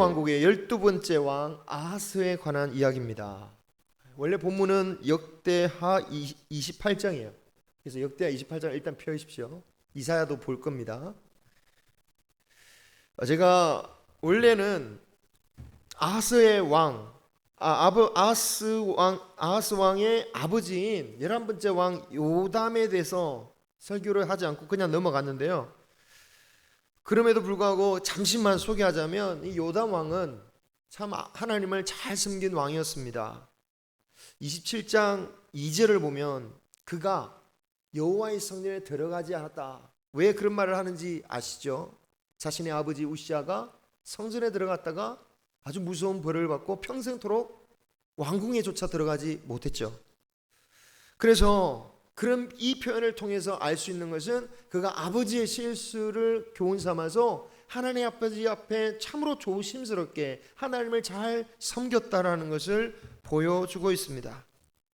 왕국의 12번째 왕 아하스에 관한 이야기입니다. 원래 본문은 역대하 28장이에요. 그래서 역대하 28장을 일단 펴주십시오. 이사야도 볼 겁니다. 제가 원래는 아하스의 왕, 아하스 왕의 아버지인 11번째 왕 요담에 대해서 설교를 하지 않고 그냥 넘어갔는데요. 그럼에도 불구하고 잠시만 소개하자면 이 요담 왕은 참 하나님을 잘 섬긴 왕이었습니다. 27장 2절을 보면 그가 여호와의 성전에 들어가지 않았다. 왜 그런 말을 하는지 아시죠? 자신의 아버지 우시아가 성전에 들어갔다가 아주 무서운 벌을 받고 평생토록 왕궁에조차 들어가지 못했죠. 그래서 그럼 이 표현을 통해서 알 수 있는 것은 그가 아버지의 실수를 교훈 삼아서 하나님 아버지 앞에 참으로 조심스럽게 하나님을 잘 섬겼다라는 것을 보여주고 있습니다.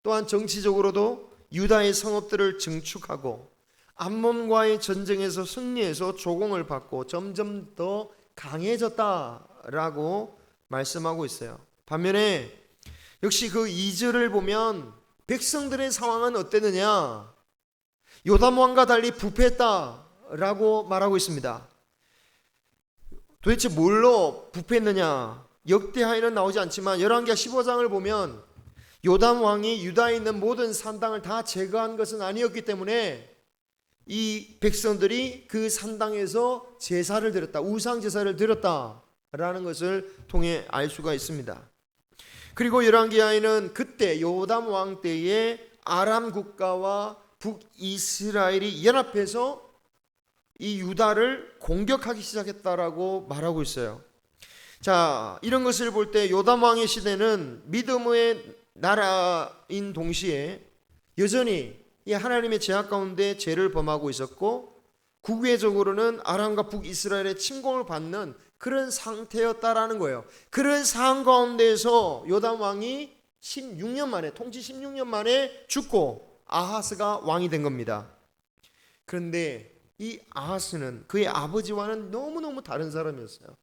또한 정치적으로도 유다의 성읍들을 증축하고 암몬과의 전쟁에서 승리해서 조공을 받고 점점 더 강해졌다라고 말씀하고 있어요. 반면에 역시 그 2절을 보면 백성들의 상황은 어땠느냐? 요담 왕과 달리 부패했다라고 말하고 있습니다. 도대체 뭘로 부패했느냐? 역대하에는 나오지 않지만 열왕기하 15장을 보면 요담 왕이 유다에 있는 모든 산당을 다 제거한 것은 아니었기 때문에 이 백성들이 그 산당에서 제사를 드렸다, 우상 제사를 드렸다라는 것을 통해 알 수가 있습니다. 그리고 열왕기하에는 그때 요담 왕 때에 아람 국가와 북이스라엘이 연합해서 이 유다를 공격하기 시작했다라고 말하고 있어요. 자, 이런 것을 볼 때 요담 왕의 시대는 믿음의 나라인 동시에 여전히 이 하나님의 제약 가운데 죄를 범하고 있었고 국외적으로는 아람과 북이스라엘의 침공을 받는 그런 상태였다라는 거예요. 그런 상황 가운데에서 요담 왕이 16년 만에 통치 16년 만에 죽고 아하스가 왕이 된 겁니다. 그런데 이 아하스는 그의 아버지와는 너무너무 다른 사람이었어요.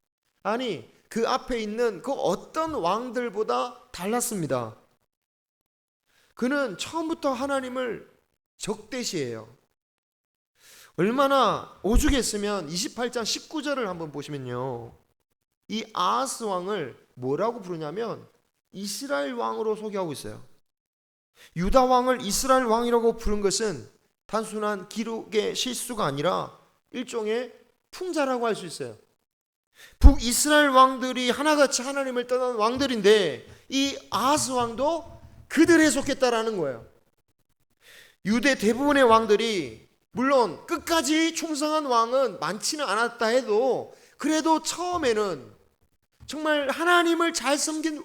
아니, 그 앞에 있는 그 어떤 왕들보다 달랐습니다. 그는 처음부터 하나님을 적대시해요. 얼마나 오죽했으면 28장 19절을 한번 보시면요, 이 아하스 왕을 뭐라고 부르냐면 이스라엘 왕으로 소개하고 있어요. 유다 왕을 이스라엘 왕이라고 부른 것은 단순한 기록의 실수가 아니라 일종의 풍자라고 할 수 있어요. 북이스라엘 왕들이 하나같이 하나님을 떠난 왕들인데 이 아하스 왕도 그들에 속했다라는 거예요. 유대 대부분의 왕들이 물론 끝까지 충성한 왕은 많지는 않았다 해도 그래도 처음에는 정말 하나님을 잘 섬긴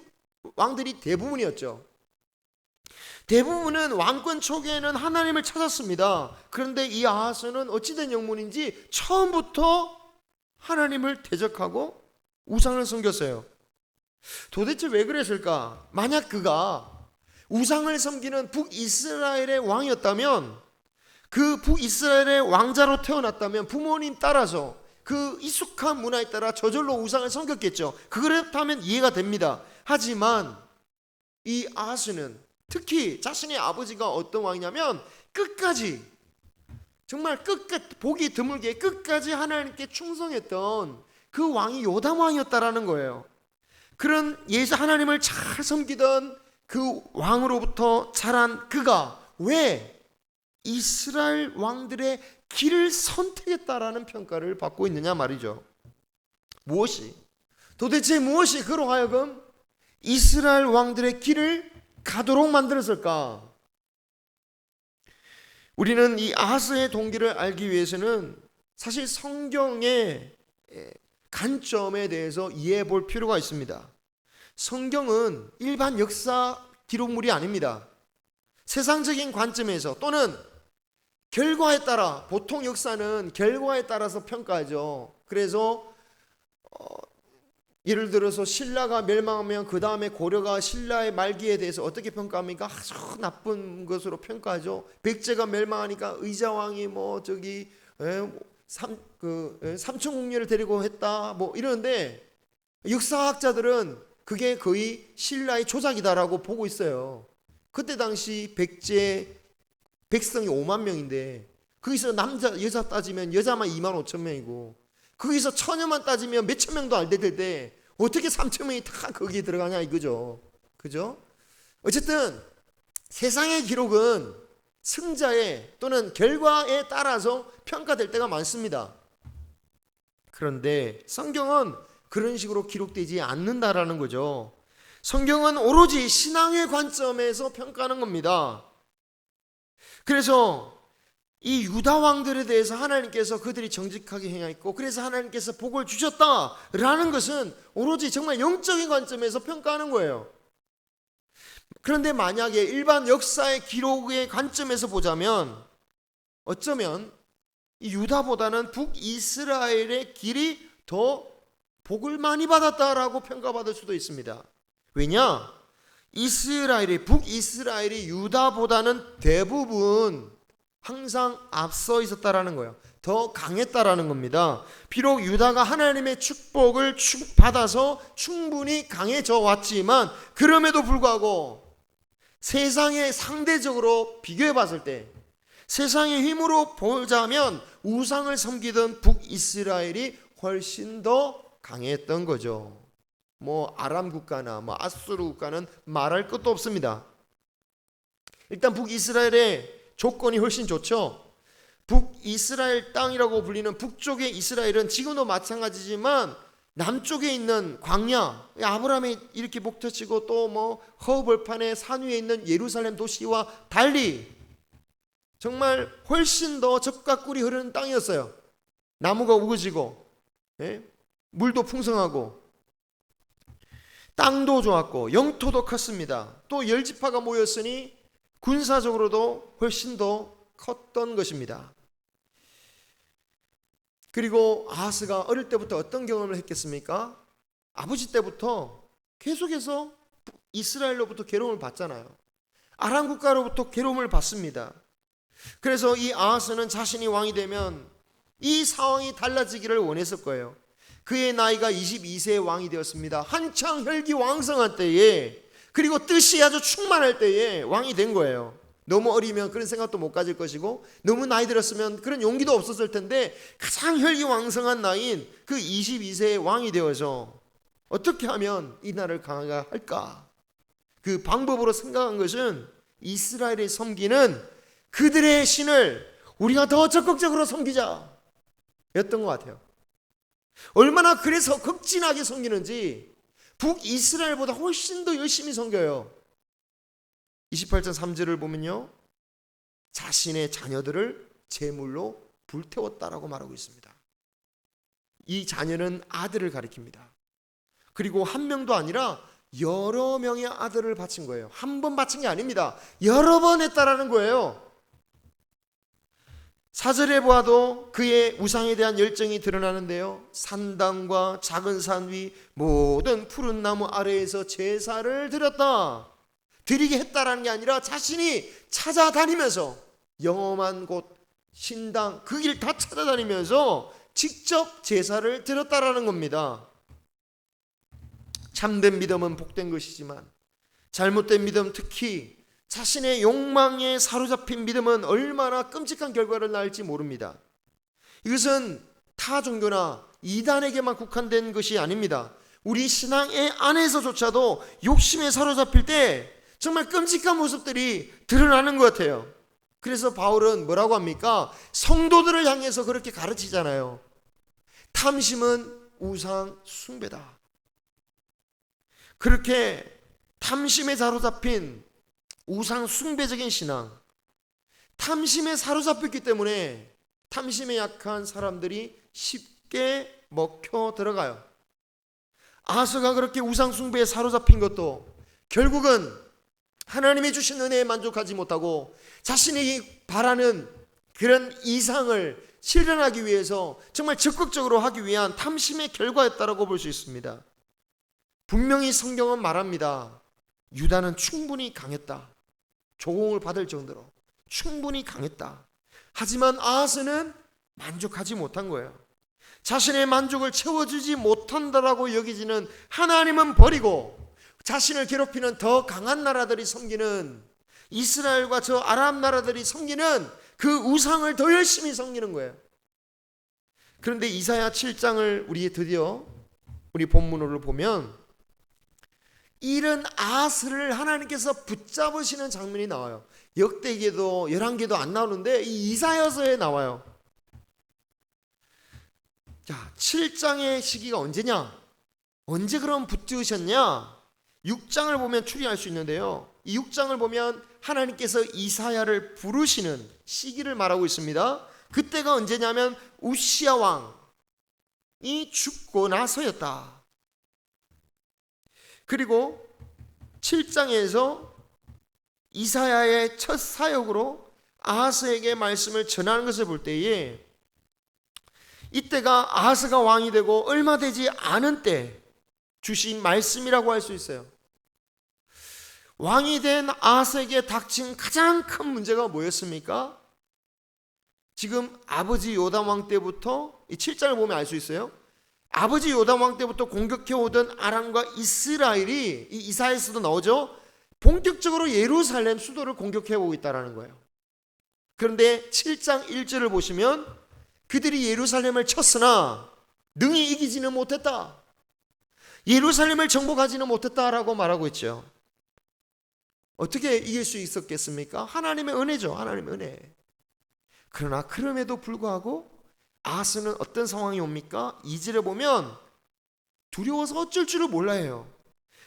왕들이 대부분이었죠. 대부분은 왕권 초기에는 하나님을 찾았습니다. 그런데 이 아하스는 어찌된 영문인지 처음부터 하나님을 대적하고 우상을 섬겼어요. 도대체 왜 그랬을까? 만약 그가 우상을 섬기는 북이스라엘의 왕이었다면, 그 북이스라엘의 왕자로 태어났다면 부모님 따라서 그 익숙한 문화에 따라 저절로 우상을 섬겼겠죠. 그렇다면 이해가 됩니다. 하지만 이 아하스는 특히 자신의 아버지가 어떤 왕이냐면 끝까지, 정말 끝까지, 보기 드물게 끝까지 하나님께 충성했던 그 왕이 요담 왕이었다라는 거예요. 그런 하나님을 잘 섬기던 그 왕으로부터 자란 그가 왜 이스라엘 왕들의 길을 선택했다라는 평가를 받고 있느냐 말이죠. 도대체 무엇이 그로 하여금 이스라엘 왕들의 길을 가도록 만들었을까? 우리는 이 아하스의 동기를 알기 위해서는 사실 성경의 관점에 대해서 이해해 볼 필요가 있습니다. 성경은 일반 역사 기록물이 아닙니다. 세상적인 관점에서 또는 결과에 따라, 보통 역사는 결과에 따라서 평가하죠. 그래서 예를 들어서 신라가 멸망하면 그 다음에 고려가 신라의 말기에 대해서 어떻게 평가합니까? 아주 나쁜 것으로 평가하죠. 백제가 멸망하니까 의자왕이 삼천궁녀를 데리고 했다 뭐 이러는데 역사학자들은 그게 거의 신라의 조작이다라고 보고 있어요. 그때 당시 백성이 5만 명인데 거기서 남자 여자 따지면 여자만 2만 5천 명이고 거기서 처녀만 따지면 몇천 명도 안 될 텐데 어떻게 3천 명이 다 거기에 들어가냐 이거죠. 그죠? 어쨌든 세상의 기록은 승자의 또는 결과에 따라서 평가될 때가 많습니다. 그런데 성경은 그런 식으로 기록되지 않는다라는 거죠. 성경은 오로지 신앙의 관점에서 평가하는 겁니다. 그래서 이 유다 왕들에 대해서 하나님께서 그들이 정직하게 행하였고 그래서 하나님께서 복을 주셨다라는 것은 오로지 정말 영적인 관점에서 평가하는 거예요. 그런데 만약에 일반 역사의 기록의 관점에서 보자면 어쩌면 이 유다보다는 북이스라엘의 길이 더 복을 많이 받았다라고 평가받을 수도 있습니다. 왜냐? 북이스라엘이 유다보다는 대부분 항상 앞서 있었다라는 거예요. 더 강했다라는 겁니다. 비록 유다가 하나님의 축복을 받아서 충분히 강해져 왔지만 그럼에도 불구하고 세상에 상대적으로 비교해 봤을 때 세상의 힘으로 보자면 우상을 섬기던 북이스라엘이 훨씬 더 강했던 거죠. 아람 국가나 아수르 국가는 말할 것도 없습니다. 일단 북이스라엘의 조건이 훨씬 좋죠. 북이스라엘 땅이라고 불리는 북쪽의 이스라엘은 지금도 마찬가지지만 남쪽에 있는 광야, 아브라함이 이렇게 목터치고 또 허벌판의 산 위에 있는 예루살렘 도시와 달리 정말 훨씬 더 젖과 꿀이 흐르는 땅이었어요. 나무가 우거지고 물도 풍성하고 땅도 좋았고 영토도 컸습니다. 또 열지파가 모였으니 군사적으로도 훨씬 더 컸던 것입니다. 그리고 아하스가 어릴 때부터 어떤 경험을 했겠습니까? 아버지 때부터 계속해서 이스라엘로부터 괴로움을 받잖아요. 아람 국가로부터 괴로움을 받습니다. 그래서 이 아하스는 자신이 왕이 되면 이 상황이 달라지기를 원했을 거예요. 그의 나이가 22세에 왕이 되었습니다. 한창 혈기왕성한 때에 그리고 뜻이 아주 충만할 때에 왕이 된 거예요. 너무 어리면 그런 생각도 못 가질 것이고 너무 나이 들었으면 그런 용기도 없었을 텐데 가장 혈기왕성한 나이인 그 22세에 왕이 되어서 어떻게 하면 이 나라를 강하게 할까? 그 방법으로 생각한 것은 이스라엘의 섬기는 그들의 신을 우리가 더 적극적으로 섬기자 였던 것 같아요. 얼마나 그래서 극진하게 섬기는지 북이스라엘보다 훨씬 더 열심히 섬겨요. 28장 3절을 보면요, 자신의 자녀들을 제물로 불태웠다라고 말하고 있습니다. 이 자녀는 아들을 가리킵니다. 그리고 한 명도 아니라 여러 명의 아들을 바친 거예요. 한 번 바친 게 아닙니다. 여러 번 했다라는 거예요. 4절에 보아도 그의 우상에 대한 열정이 드러나는데요, 산당과 작은 산 위 모든 푸른 나무 아래에서 제사를 드렸다. 드리게 했다라는 게 아니라 자신이 찾아다니면서 영험한 곳, 신당, 그 길 다 찾아다니면서 직접 제사를 드렸다라는 겁니다. 참된 믿음은 복된 것이지만 잘못된 믿음, 특히 자신의 욕망에 사로잡힌 믿음은 얼마나 끔찍한 결과를 낳을지 모릅니다. 이것은 타 종교나 이단에게만 국한된 것이 아닙니다. 우리 신앙의 안에서조차도 욕심에 사로잡힐 때 정말 끔찍한 모습들이 드러나는 것 같아요. 그래서 바울은 뭐라고 합니까? 성도들을 향해서 그렇게 가르치잖아요. 탐심은 우상 숭배다. 그렇게 탐심에 사로잡힌 우상 숭배적인 신앙, 탐심에 사로잡혔기 때문에 탐심에 약한 사람들이 쉽게 먹혀 들어가요. 아하스가 그렇게 우상 숭배에 사로잡힌 것도 결국은 하나님이 주신 은혜에 만족하지 못하고 자신이 바라는 그런 이상을 실현하기 위해서 정말 적극적으로 하기 위한 탐심의 결과였다라고 볼 수 있습니다. 분명히 성경은 말합니다. 유다는 충분히 강했다. 조공을 받을 정도로 충분히 강했다. 하지만 아하스는 만족하지 못한 거예요. 자신의 만족을 채워주지 못한다라고 여기지는 하나님은 버리고 자신을 괴롭히는 더 강한 나라들이 섬기는, 이스라엘과 저 아람 나라들이 섬기는 그 우상을 더 열심히 섬기는 거예요. 그런데 이사야 7장을 우리 드디어 우리 본문으로 보면 이런 아하스를 하나님께서 붙잡으시는 장면이 나와요. 역대기에도 열왕기에도 안 나오는데 이 이사야서에 나와요. 자, 7장의 시기가 언제냐? 언제 그럼 붙드셨냐? 6장을 보면 추리할 수 있는데요, 이 6장을 보면 하나님께서 이사야를 부르시는 시기를 말하고 있습니다. 그때가 언제냐면 우시야 왕이 죽고 나서였다. 그리고 7장에서 이사야의 첫 사역으로 아하스에게 말씀을 전하는 것을 볼 때에 이때가 아하스가 왕이 되고 얼마 되지 않은 때 주신 말씀이라고 할 수 있어요. 왕이 된 아하스에게 닥친 가장 큰 문제가 뭐였습니까? 지금 아버지 요담 왕 때부터 이 7장을 보면 알 수 있어요. 아버지 요담 왕 때부터 공격해오던 아람과 이스라엘이, 이 이사야에서도 나오죠, 본격적으로 예루살렘 수도를 공격해오고 있다는 거예요. 그런데 7장 1절을 보시면 그들이 예루살렘을 쳤으나 능히 이기지는 못했다, 예루살렘을 정복하지는 못했다라고 말하고 있죠. 어떻게 이길 수 있었겠습니까? 하나님의 은혜죠. 하나님의 은혜. 그러나 그럼에도 불구하고 아하스는 어떤 상황이 옵니까? 2절에 보면 두려워서 어쩔 줄을 몰라요.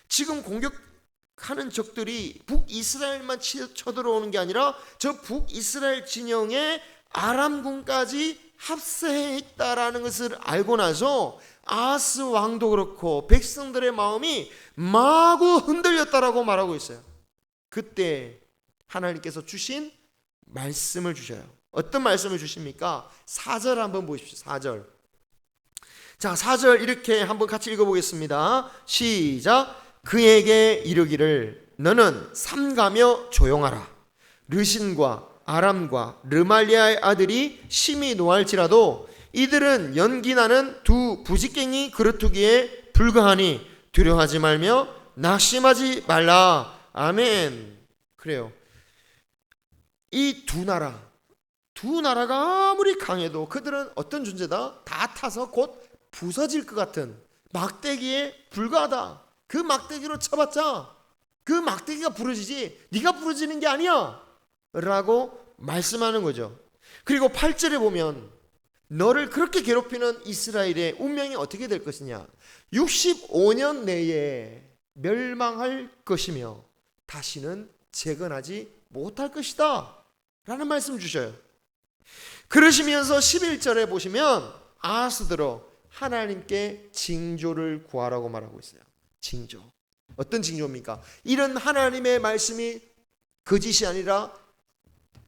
지금 공격하는 적들이 북이스라엘만 쳐들어오는 게 아니라 저 북이스라엘 진영에 아람군까지 합세해 있다라는 것을 알고 나서 아하스 왕도 그렇고 백성들의 마음이 마구 흔들렸다라고 말하고 있어요. 그때 하나님께서 주신 말씀을 주셔요. 어떤 말씀을 주십니까? 4절 한번 보십시오. 4절. 자, 4절 이렇게 한번 같이 읽어보겠습니다. 시작. 그에게 이르기를 너는 삼가며 조용하라. 르신과 아람과 르말리아의 아들이 심히 노할지라도 이들은 연기나는 두 부직갱이 그릇두기에 불과하니 두려워하지 말며 낙심하지 말라. 아멘. 그래요. 이 두 나라가 아무리 강해도 그들은 어떤 존재다? 다 타서 곧 부서질 것 같은 막대기에 불과하다. 그 막대기로 쳐봤자 그 막대기가 부러지지 네가 부러지는 게 아니야 라고 말씀하는 거죠. 그리고 8절에 보면 너를 그렇게 괴롭히는 이스라엘의 운명이 어떻게 될 것이냐, 65년 내에 멸망할 것이며 다시는 재건하지 못할 것이다 라는 말씀 주셔요. 그러시면서 11절에 보시면 아하스들어 하나님께 징조를 구하라고 말하고 있어요. 징조. 어떤 징조입니까? 이런 하나님의 말씀이 거짓이 아니라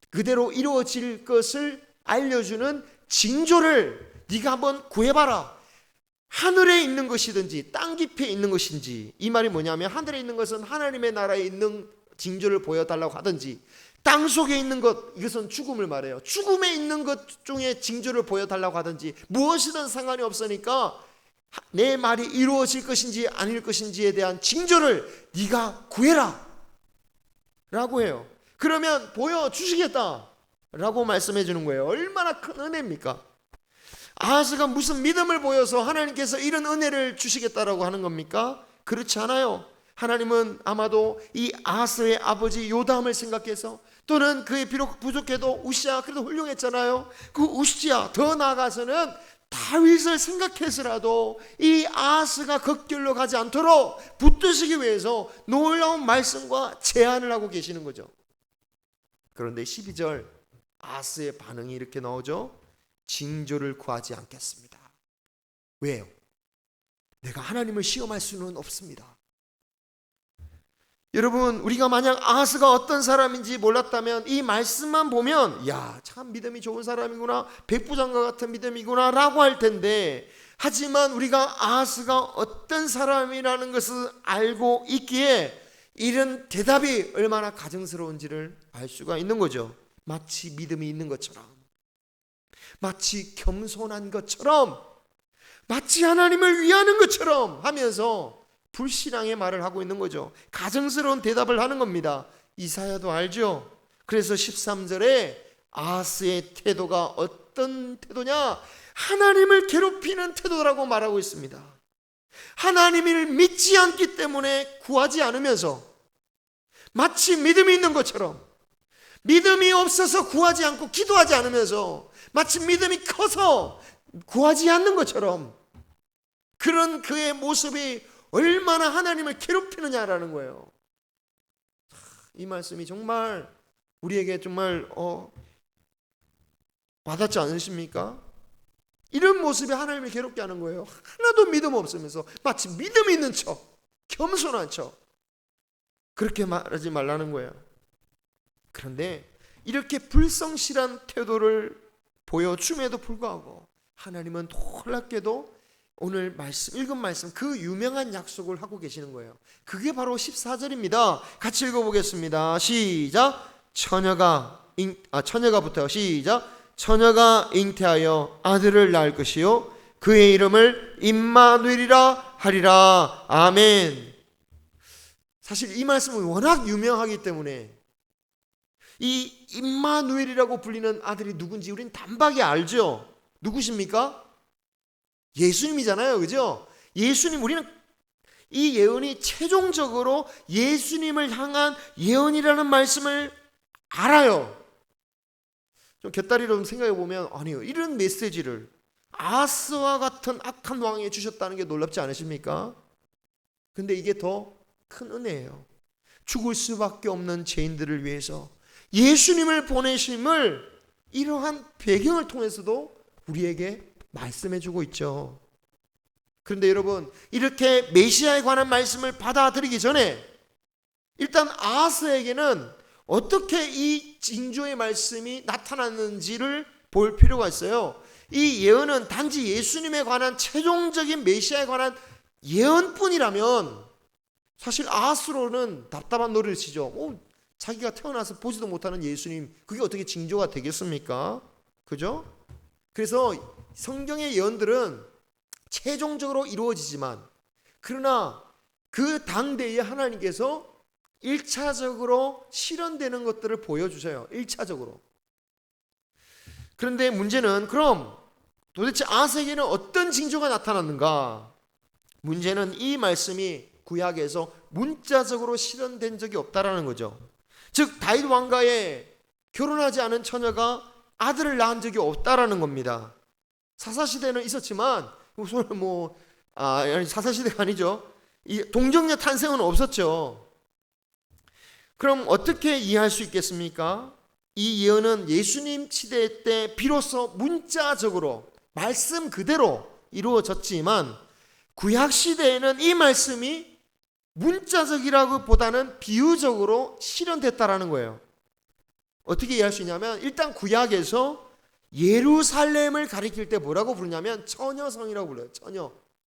그대로 이루어질 것을 알려주는 징조를 네가 한번 구해봐라. 하늘에 있는 것이든지 땅 깊이에 있는 것인지, 이 말이 뭐냐면 하늘에 있는 것은 하나님의 나라에 있는 징조를 보여달라고 하든지, 땅 속에 있는 것, 이것은 죽음을 말해요. 죽음에 있는 것 중에 징조를 보여달라고 하든지 무엇이든 상관이 없으니까 내 말이 이루어질 것인지 아닐 것인지에 대한 징조를 네가 구해라 라고 해요. 그러면 보여주시겠다 라고 말씀해 주는 거예요. 얼마나 큰 은혜입니까? 아하스가 무슨 믿음을 보여서 하나님께서 이런 은혜를 주시겠다라고 하는 겁니까? 그렇지 않아요. 하나님은 아마도 이 아하스의 아버지 요담을 생각해서, 또는 그의 비록 부족해도 우시야 그래도 훌륭했잖아요. 그 우시야, 더 나아가서는 다윗을 생각해서라도 이 아하스가 겉길로 가지 않도록 붙드시기 위해서 놀라운 말씀과 제안을 하고 계시는 거죠. 그런데 12절 아하스의 반응이 이렇게 나오죠. 징조를 구하지 않겠습니다. 왜요? 내가 하나님을 시험할 수는 없습니다. 여러분, 우리가 만약 아하스가 어떤 사람인지 몰랐다면 이 말씀만 보면 야, 참 믿음이 좋은 사람이구나, 백부장과 같은 믿음이구나 라고 할 텐데, 하지만 우리가 아하스가 어떤 사람이라는 것을 알고 있기에 이런 대답이 얼마나 가증스러운지를 알 수가 있는 거죠. 마치 믿음이 있는 것처럼, 마치 겸손한 것처럼 마치 하나님을 위하는 것처럼 하면서 불신앙의 말을 하고 있는 거죠. 가증스러운 대답을 하는 겁니다. 이사야도 알죠. 그래서 13절에 아하스의 태도가 어떤 태도냐? 하나님을 괴롭히는 태도라고 말하고 있습니다. 하나님을 믿지 않기 때문에 구하지 않으면서 마치 믿음이 있는 것처럼, 믿음이 없어서 구하지 않고 기도하지 않으면서 마치 믿음이 커서 구하지 않는 것처럼, 그런 그의 모습이 얼마나 하나님을 괴롭히느냐라는 거예요. 이 말씀이 정말 우리에게 정말 와닿지 않으십니까? 이런 모습이 하나님을 괴롭게 하는 거예요. 하나도 믿음 없으면서 마치 믿음 있는 척, 겸손한 척, 그렇게 말하지 말라는 거예요. 그런데 이렇게 불성실한 태도를 보여줌에도 불구하고 하나님은 놀랍게도 오늘 읽은 말씀, 그 유명한 약속을 하고 계시는 거예요. 그게 바로 14절입니다. 같이 읽어보겠습니다. 시작. 처녀가부터 시작. 처녀가 잉태하여 아들을 낳을 것이요 그의 이름을 임마누엘이라 하리라. 아멘. 사실 이 말씀은 워낙 유명하기 때문에 이 임마누엘이라고 불리는 아들이 누군지 우리는 단박에 알죠. 누구십니까? 예수님이잖아요. 그죠? 예수님, 우리는 이 예언이 최종적으로 예수님을 향한 예언이라는 말씀을 알아요. 좀 곁다리로 좀 생각해 보면, 아니요, 이런 메시지를 아하스와 같은 악한 왕에 주셨다는 게 놀랍지 않으십니까? 근데 이게 더 큰 은혜예요. 죽을 수밖에 없는 죄인들을 위해서 예수님을 보내심을 이러한 배경을 통해서도 우리에게 말씀해 주고 있죠. 그런데 여러분, 이렇게 메시아에 관한 말씀을 받아들이기 전에 일단 아하스에게는 어떻게 이 징조의 말씀이 나타났는지를 볼 필요가 있어요. 이 예언은 단지 예수님에 관한 최종적인 메시아에 관한 예언뿐이라면 사실 아하스로는 답답한 노래를 치죠. 자기가 태어나서 보지도 못하는 예수님, 그게 어떻게 징조가 되겠습니까? 그죠? 그래서 성경의 예언들은 최종적으로 이루어지지만, 그러나 그 당대에 하나님께서 1차적으로 실현되는 것들을 보여주세요. 1차적으로. 그런데 문제는, 그럼 도대체 아하스에게는 어떤 징조가 나타났는가? 문제는 이 말씀이 구약에서 문자적으로 실현된 적이 없다라는 거죠. 즉 다윗 왕가에 결혼하지 않은 처녀가 아들을 낳은 적이 없다라는 겁니다. 사사시대는 있었지만, 사사시대가 아니죠. 이 동정녀 탄생은 없었죠. 그럼 어떻게 이해할 수 있겠습니까? 이 예언은 예수님 시대 때 비로소 문자적으로 말씀 그대로 이루어졌지만, 구약 시대에는 이 말씀이 문자적이라고 보다는 비유적으로 실현됐다라는 거예요. 어떻게 이해할 수 있냐면, 일단 구약에서 예루살렘을 가리킬 때 뭐라고 부르냐면 처녀성이라고 불러요.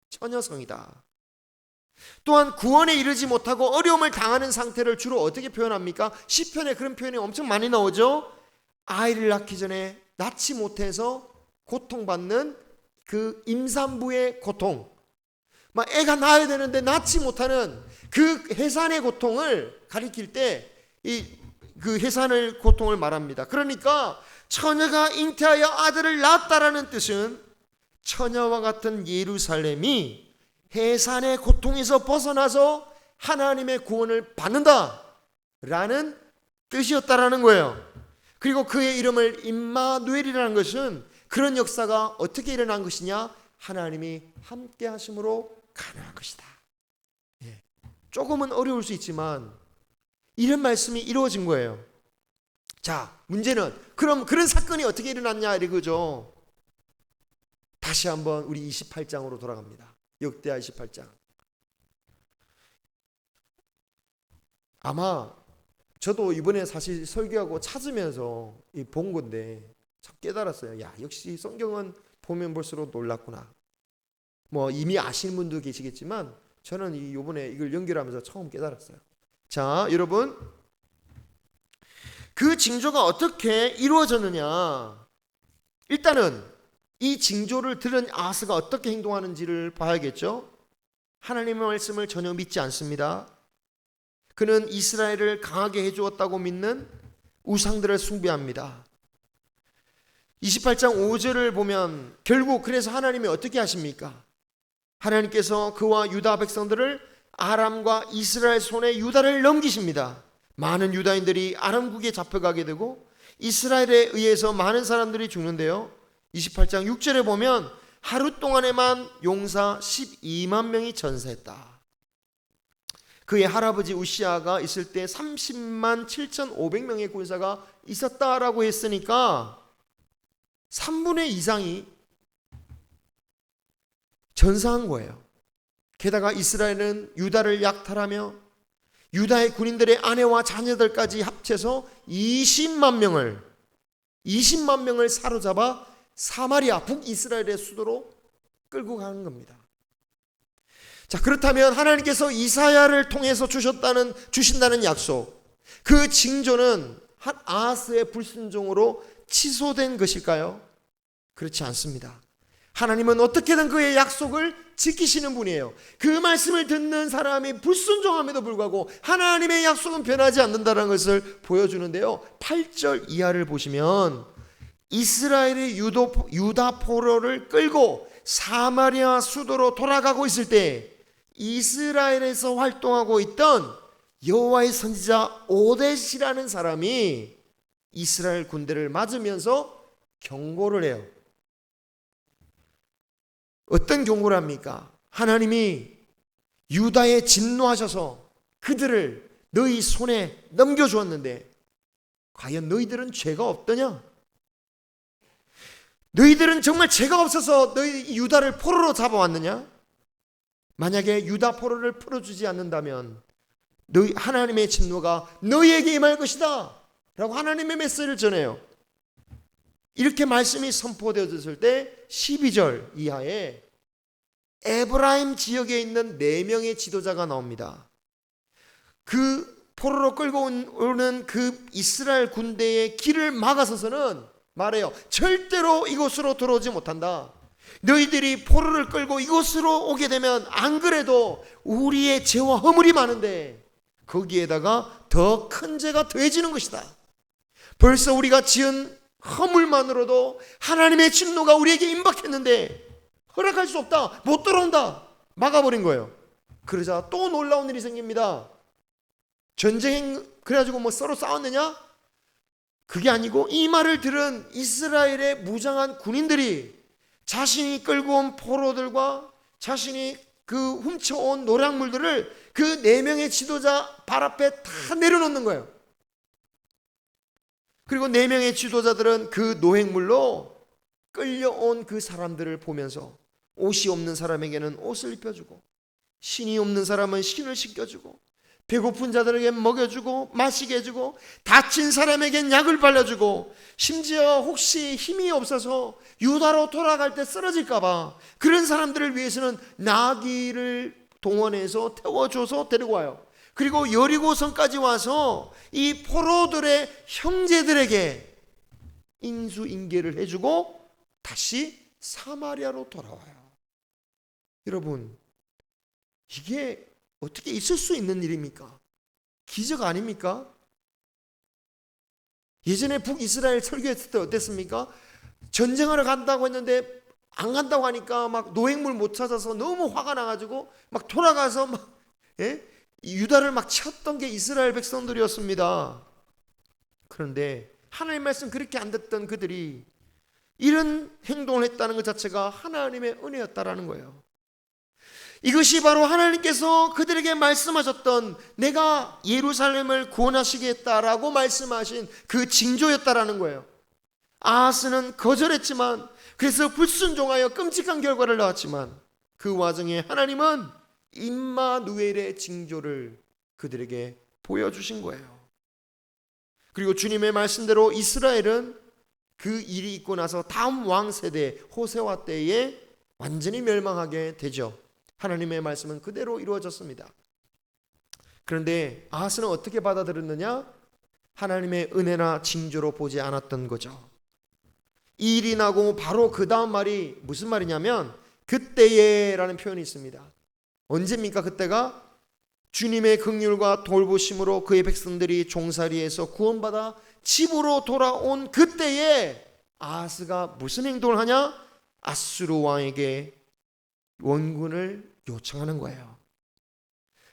처녀성이다. 또한 구원에 이르지 못하고 어려움을 당하는 상태를 주로 어떻게 표현합니까? 시편에 그런 표현이 엄청 많이 나오죠. 아이를 낳기 전에 낳지 못해서 고통받는 그 임산부의 고통, 막 애가 낳아야 되는데 낳지 못하는 그 해산의 고통을 가리킬 때 그 해산의 고통을 말합니다. 그러니까 처녀가 잉태하여 아들을 낳았다라는 뜻은 처녀와 같은 예루살렘이 해산의 고통에서 벗어나서 하나님의 구원을 받는다라는 뜻이었다라는 거예요. 그리고 그의 이름을 임마누엘이라는 것은 그런 역사가 어떻게 일어난 것이냐? 하나님이 함께 하심으로 가능한 것이다. 조금은 어려울 수 있지만 이런 말씀이 이루어진 거예요. 자, 문제는 그럼 그런 사건이 어떻게 일어났냐 이거죠. 다시 한번 우리 28장으로 돌아갑니다. 역대하 28장. 아마 저도 이번에 사실 설교하고 찾으면서 본 건데 참 깨달았어요. 야, 역시 성경은 보면 볼수록 놀랍구나. 뭐 이미 아시는 분도 계시겠지만 저는 이번에 이걸 연결하면서 처음 깨달았어요. 자, 여러분, 그 징조가 어떻게 이루어졌느냐? 일단은 이 징조를 들은 아하스가 어떻게 행동하는지를 봐야겠죠. 하나님의 말씀을 전혀 믿지 않습니다. 그는 이스라엘을 강하게 해주었다고 믿는 우상들을 숭배합니다. 28장 5절을 보면 결국 그래서 하나님이 어떻게 하십니까? 하나님께서 그와 유다 백성들을 아람과 이스라엘 손에 유다를 넘기십니다. 많은 유다인들이 아람국에 잡혀가게 되고 이스라엘에 의해서 많은 사람들이 죽는데요. 28장 6절에 보면 하루 동안에만 용사 12만 명이 전사했다. 그의 할아버지 우시아가 있을 때 30만 7,500명의 군사가 있었다라고 했으니까 3분의 2 이상이 전사한 거예요. 게다가 이스라엘은 유다를 약탈하며 유다의 군인들의 아내와 자녀들까지 합쳐서 20만 명을 사로잡아 사마리아 북이스라엘의 수도로 끌고 가는 겁니다. 자, 그렇다면 하나님께서 이사야를 통해서 주신다는 약속, 그 징조는 아하스의 불순종으로 취소된 것일까요? 그렇지 않습니다. 하나님은 어떻게든 그의 약속을 지키시는 분이에요. 그 말씀을 듣는 사람이 불순종함에도 불구하고 하나님의 약속은 변하지 않는다는 것을 보여주는데요. 8절 이하를 보시면 이스라엘이 유다 포로를 끌고 사마리아 수도로 돌아가고 있을 때 이스라엘에서 활동하고 있던 여호와의 선지자 오뎃이라는 사람이 이스라엘 군대를 맞으면서 경고를 해요. 어떤 경고를 합니까? 하나님이 유다에 진노하셔서 그들을 너희 손에 넘겨주었는데 과연 너희들은 죄가 없더냐? 너희들은 정말 죄가 없어서 너희 유다를 포로로 잡아왔느냐? 만약에 유다 포로를 풀어주지 않는다면 너희 하나님의 진노가 너희에게 임할 것이다 라고 하나님의 메시지를 전해요. 이렇게 말씀이 선포되어졌을 때 12절 이하에 에브라임 지역에 있는 4명의 지도자가 나옵니다. 그 포로로 끌고 오는 그 이스라엘 군대의 길을 막아서서는 말해요. 절대로 이곳으로 들어오지 못한다. 너희들이 포로를 끌고 이곳으로 오게 되면 안 그래도 우리의 죄와 허물이 많은데 거기에다가 더 큰 죄가 더해지는 것이다. 벌써 우리가 지은 허물만으로도 하나님의 진노가 우리에게 임박했는데 허락할 수 없다. 못 들어온다. 막아버린 거예요. 그러자 또 놀라운 일이 생깁니다. 전쟁 그래가지고 뭐 서로 싸웠느냐? 그게 아니고 이 말을 들은 이스라엘의 무장한 군인들이 자신이 끌고 온 포로들과 자신이 그 훔쳐온 노략물들을 그 4명의 지도자 발 앞에 다 내려놓는 거예요. 그리고 4명의 지도자들은 그 노획물로 끌려온 그 사람들을 보면서 옷이 없는 사람에게는 옷을 입혀주고 신이 없는 사람은 신을 씻겨주고 배고픈 자들에게 먹여주고 마시게 해주고 다친 사람에겐 약을 발라주고 심지어 혹시 힘이 없어서 유다로 돌아갈 때 쓰러질까 봐 그런 사람들을 위해서는 나귀를 동원해서 태워줘서 데리고 와요. 그리고 여리고성까지 와서 이 포로들의 형제들에게 인수인계를 해주고 다시 사마리아로 돌아와요. 여러분, 이게 어떻게 있을 수 있는 일입니까? 기적 아닙니까? 예전에 북이스라엘 설교했을 때 어땠습니까? 전쟁하러 간다고 했는데 안 간다고 하니까 막 노획물 못 찾아서 너무 화가 나가지고 막 돌아가서 막 유다를 막 쳤던 게 이스라엘 백성들이었습니다. 그런데 하나님 말씀 그렇게 안 듣던 그들이 이런 행동을 했다는 것 자체가 하나님의 은혜였다라는 거예요. 이것이 바로 하나님께서 그들에게 말씀하셨던 내가 예루살렘을 구원하시겠다라고 말씀하신 그 징조였다라는 거예요. 아하스는 거절했지만 그래서 불순종하여 끔찍한 결과를 낳았지만 그 와중에 하나님은 임마누엘의 징조를 그들에게 보여주신 거예요. 그리고 주님의 말씀대로 이스라엘은 그 일이 있고 나서 다음 왕 세대 호세와 때에 완전히 멸망하게 되죠. 하나님의 말씀은 그대로 이루어졌습니다. 그런데 아하스는 어떻게 받아들였느냐? 하나님의 은혜나 징조로 보지 않았던 거죠. 이 일이 나고 바로 그 다음 말이 무슨 말이냐면 그때에라는 표현이 있습니다. 언제입니까? 그때가 주님의 긍휼과 돌보심으로 그의 백성들이 종살이에서 구원받아 집으로 돌아온 그때에 아하스가 무슨 행동을 하냐? 아수르 왕에게 원군을 요청하는 거예요.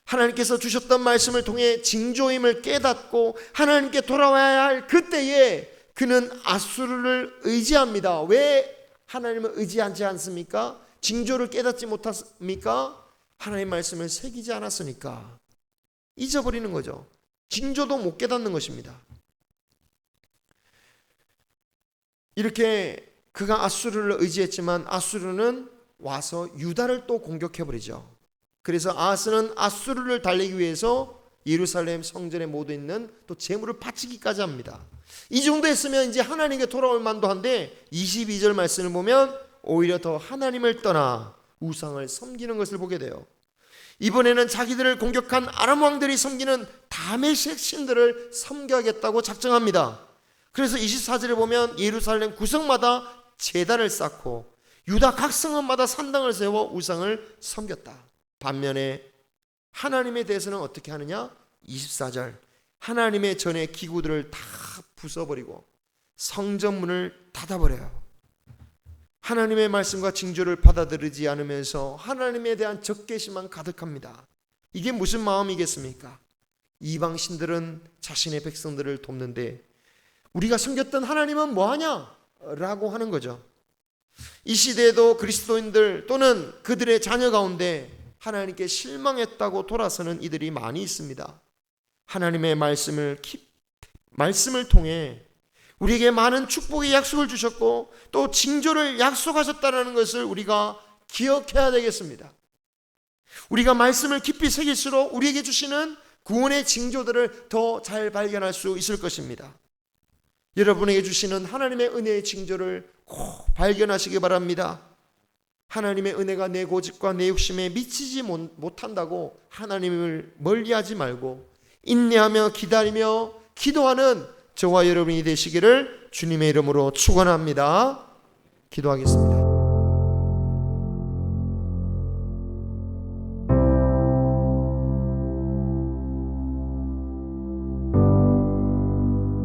하나님께서 주셨던 말씀을 통해 징조임을 깨닫고 하나님께 돌아와야 할 그때에 그는 아수르를 의지합니다. 왜 하나님을 의지하지 않습니까? 징조를 깨닫지 못합니까? 하나님의 말씀을 새기지 않았으니까. 잊어버리는 거죠. 징조도 못 깨닫는 것입니다. 이렇게 그가 아수르를 의지했지만 아수르는 와서 유다를 또 공격해버리죠. 그래서 아하스는 아수르를 달래기 위해서 예루살렘 성전에 모두 있는 또 재물을 바치기까지 합니다. 이 정도 했으면 이제 하나님께 돌아올 만도 한데 22절 말씀을 보면 오히려 더 하나님을 떠나 우상을 섬기는 것을 보게 돼요. 이번에는 자기들을 공격한 아람 왕들이 섬기는 다메섹 신들을 섬겨야겠다고 작정합니다. 그래서 24절에 보면 예루살렘 구성마다 제단을 쌓고 유다 각 성읍마다 산당을 세워 우상을 섬겼다. 반면에 하나님에 대해서는 어떻게 하느냐? 24절 하나님의 전에 기구들을 다 부숴버리고 성전문을 닫아버려요. 하나님의 말씀과 징조를 받아들이지 않으면서 하나님에 대한 적개심만 가득합니다. 이게 무슨 마음이겠습니까? 이방 신들은 자신의 백성들을 돕는데 우리가 섬겼던 하나님은 뭐하냐? 라고 하는 거죠. 이 시대에도 그리스도인들 또는 그들의 자녀 가운데 하나님께 실망했다고 돌아서는 이들이 많이 있습니다. 하나님의 말씀을 통해 우리에게 많은 축복의 약속을 주셨고 또 징조를 약속하셨다는 것을 우리가 기억해야 되겠습니다. 우리가 말씀을 깊이 새길수록 우리에게 주시는 구원의 징조들을 더 잘 발견할 수 있을 것입니다. 여러분에게 주시는 하나님의 은혜의 징조를 꼭 발견하시기 바랍니다. 하나님의 은혜가 내 고집과 내 욕심에 미치지 못한다고 하나님을 멀리하지 말고 인내하며 기다리며 기도하는 저와 여러분이 되시기를 주님의 이름으로 축원합니다. 기도하겠습니다.